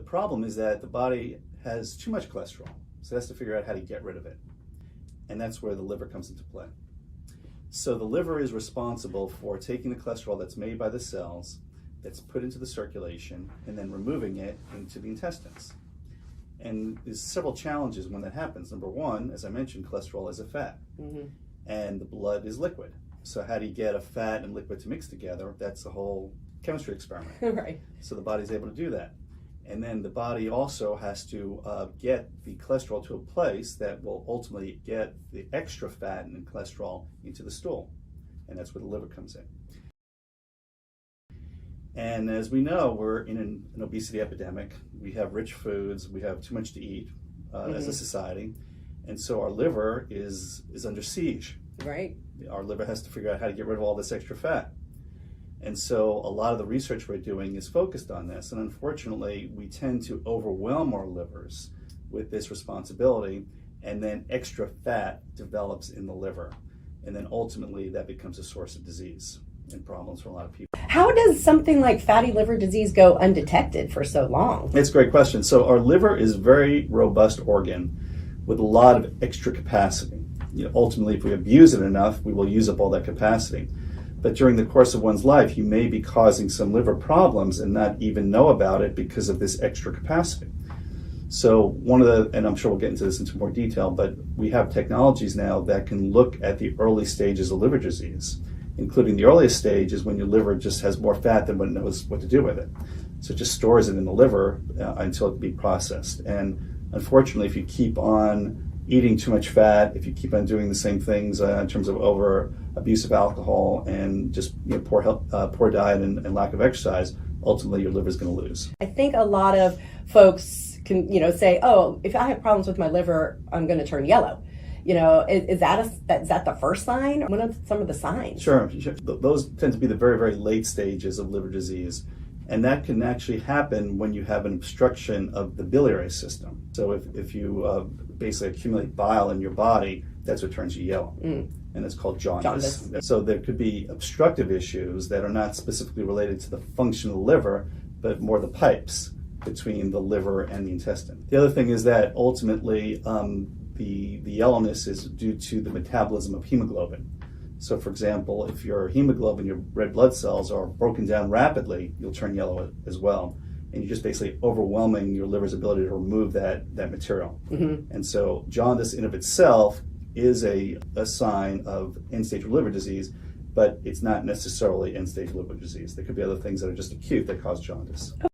problem is that the body has too much cholesterol, so it has to figure out how to get rid of it. And that's where the liver comes into play. So the liver is responsible for taking the cholesterol that's made by the cells, that's put into the circulation, and then removing it into the intestines. And there's several challenges when that happens. Number one, as I mentioned, cholesterol is a fat, and the blood is liquid. So how do you get a fat and liquid to mix together? That's the whole chemistry experiment. Right. So the body's able to do that. And then the body also has to get the cholesterol to a place that will ultimately get the extra fat and cholesterol into the stool. And that's where the liver comes in. And as we know, we're in an obesity epidemic. We have rich foods, we have too much to eat as a society. And so our liver is under siege. Right. Our liver has to figure out how to get rid of all this extra fat. And so a lot of the research we're doing is focused on this. And unfortunately, we tend to overwhelm our livers with this responsibility, and then extra fat develops in the liver. And then ultimately that becomes a source of disease and problems for a lot of people. How does something like fatty liver disease go undetected for so long? It's a great question. So our liver is a very robust organ with a lot of extra capacity. Ultimately, if we abuse it enough, we will use up all that capacity. But during the course of one's life, you may be causing some liver problems and not even know about it because of this extra capacity. So and I'm sure we'll get into this into more detail, but we have technologies now that can look at the early stages of liver disease, including the earliest stage is when your liver just has more fat than what it knows what to do with it. So it just stores it in the liver until it can be processed. And unfortunately, if you keep on eating too much fat, if you keep on doing the same things in terms of over abuse of alcohol and just poor diet and lack of exercise, ultimately your liver is going to lose. I think a lot of folks can, say, oh, if I have problems with my liver, I'm going to turn yellow. Is that the first sign? What are some of the signs? Sure. Those tend to be the very, very late stages of liver disease. And that can actually happen when you have an obstruction of the biliary system. So if you basically accumulate bile in your body, that's what turns you yellow. And it's called jaundice. So there could be obstructive issues that are not specifically related to the function of the liver, but more the pipes between the liver and the intestine. The other thing is that ultimately the yellowness is due to the metabolism of hemoglobin. So for example, if your hemoglobin, your red blood cells are broken down rapidly, you'll turn yellow as well. And you're just basically overwhelming your liver's ability to remove that material. And so jaundice in of itself is a sign of end-stage liver disease, but it's not necessarily end-stage liver disease. There could be other things that are just acute that cause jaundice.